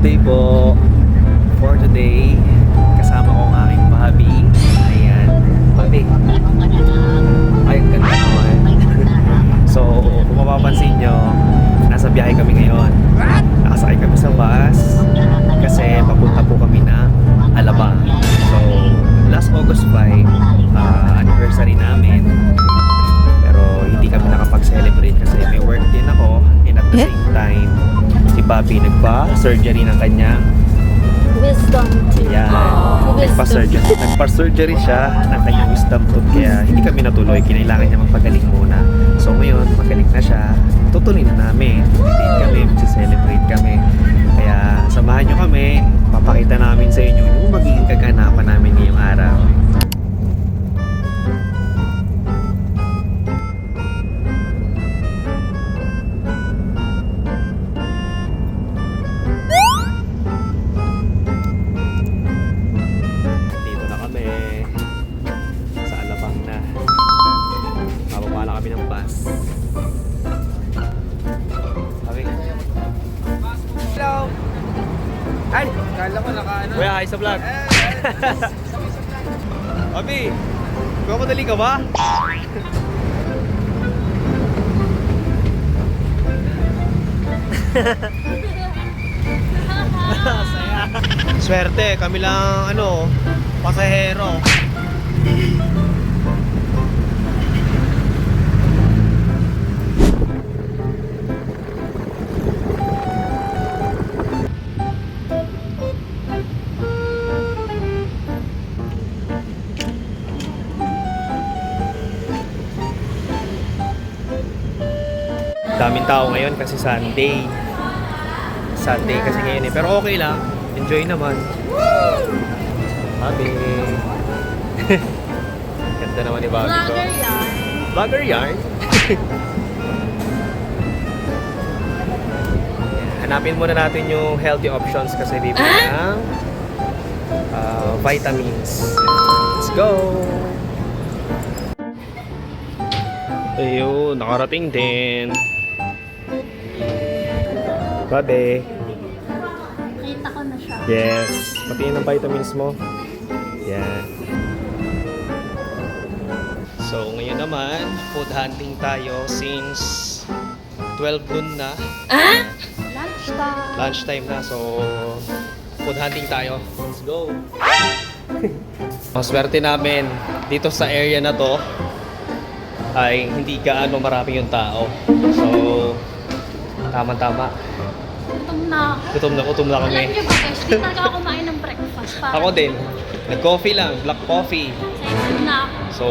birthday po for today. Kasama ko ang aking pabi. Ayan. Pabi. Ay, ang ganda naman. So, kung mapapansin nyo, nasa biyahe kami ngayon. Nakasakay kami sa bus kasi papunta po kami na Alabang. So, last August 5, anniversary namin. Pero hindi kami nakapag-celebrate kasi may work din ako. And at the same time, si Bobby nagpa-surgery ng kanyang Wisdom tooth. yan. Nagpa-surgery siya ng kanyang wisdom tooth. Kaya hindi kami natuloy. Kinailangan niya magpagaling muna. So ngayon, magaling na siya. Tutuloy na namin. Date kami, mag-celebrate kami. Kaya samahan nyo kami. Papakita namin sa inyo yung magiging kaganapan namin ngayong araw. Dito na kami sa Alabang na. Bababa na kami ng bus. Sabi. Hello! Ay! Kala ko naka-ano. Kuya, hi sa vlog. Abi, madali ka ba? Saya. Swerte, kami lang pasahero. Daming tao ngayon kasi Sunday. Sunday kasi ngayon eh. Pero okay lang. Enjoy naman. Bobby. Ganda naman ni Bobby ko. Vlogger yan. Vlogger yarn. Hanapin muna natin yung healthy options kasi bibili ng vitamins. Let's go! Ayun, nakarating din. Babe. Nakita ko na siya. Yes. Patingin ng vitamins mo. Yan. So, ngayon naman, food hunting tayo since 12 noon na. Lunchtime. Lunchtime na. So, food hunting tayo. Let's go! Ang swerte namin dito sa area na to ay hindi gaano marami yung tao. So, tama-tama. Gutom na Gutom na ako. kami. Alam niyo ba guys, hindi talaga ako kumain ng breakfast. Ako din. Nag-coffee lang. Black coffee. Excited na ako. So,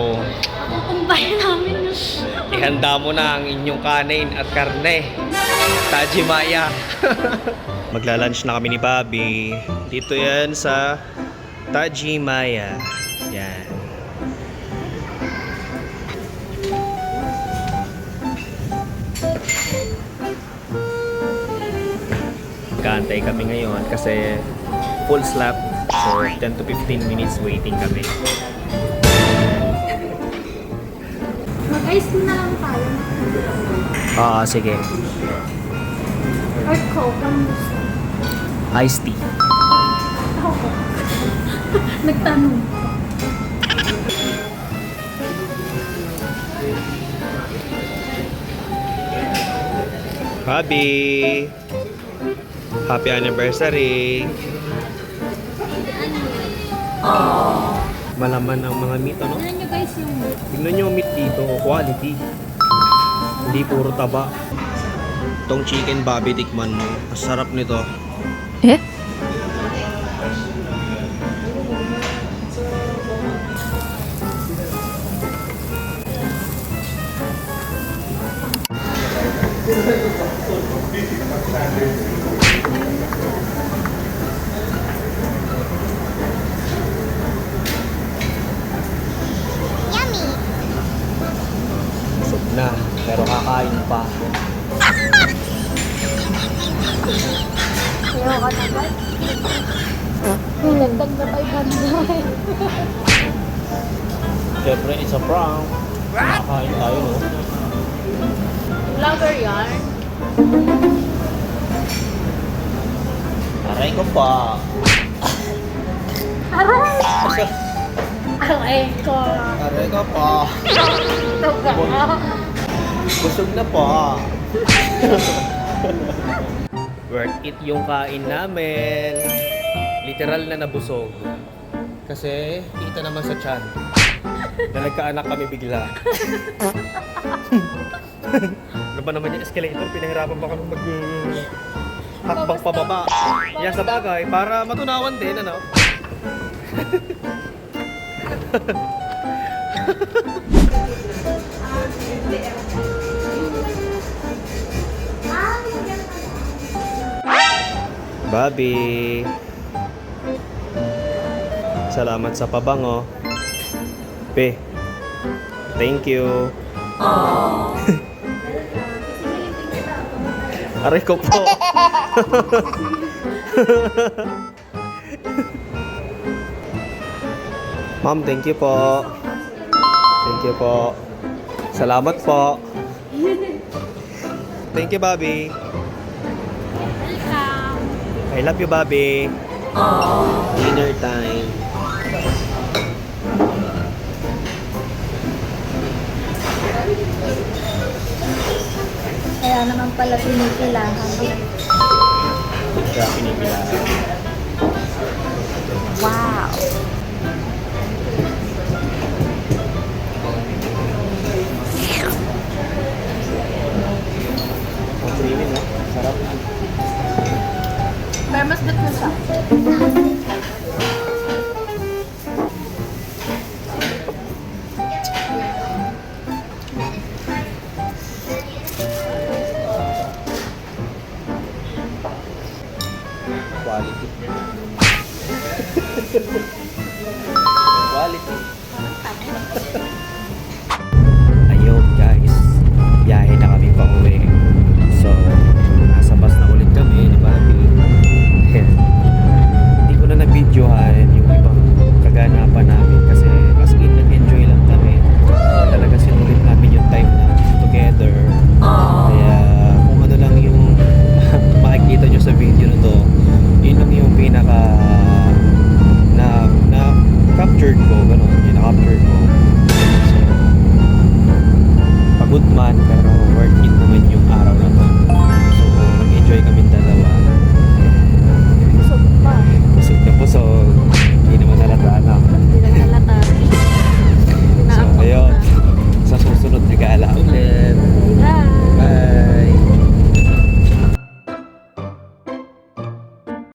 Kukumbay namin yun. ihanda mo na ang inyong kanin at karne. Taji Maya. Magla-lunch na kami ni Bobby. Dito yan sa Taji Maya. Yan. Kaantay kami ngayon kasi full slap. So 10 to 15 minutes waiting kami. Mag-ice na lang tayo. Sige. Or Coke ang gusto. Iced tea. Ako. Nagtanong. Bobby! Happy anniversary! Malaman ang mga meat, ano? Tignan nyo guys yung Tignan nyo yung meat dito, quality. Hindi puro taba. Itong chicken Bobby, tikman mo. Masarap nito. Eh? Busog na, pero kakain pa. Ayaw ka na ba? Nagdag na 500. Siyempre, it's a prank. Kakain tayo, no? Vlogger yan. Pare, Aray ko pa. Aray! Aray ko. Aray ko pa. Ito ba? Busog na pa. Worth it yung kain namin. Literal na nabusog. Kasi kita naman sa tiyan na nagkaanak kami bigla. Ano ba naman yung escalator? Pinahirapan pa kami hakbang pababa. Yan sa bagay, para matunawan din, ano? Bobby, salamat sa pabango. Pe, thank you. Aray ko po. Ma'am, thank you po. Thank you po. Salamat po. Thank you, Bobby. Welcome. I love you, Bobby. Dinner time. Kaya naman pala pinipilahan. Kaya pinipilahan. Wow. Ang creamy, no? Sarap. Pero mas bet mo siya. Quality. Quality. Ayun guys, biyahe na kami pa uwi. So, nasa bus na ulit kami ni Bobby. Hindi ko na nag-videohan yung ibang kaganapan namin kasi as in nag-enjoy lang kami. Talaga sinulit namin yung time na together. Kaya kung ano lang yung makikita nyo sa video na to, yun lang yung pinaka na captured ko, gano'n, yung na-captured ko. So, pagod man, pero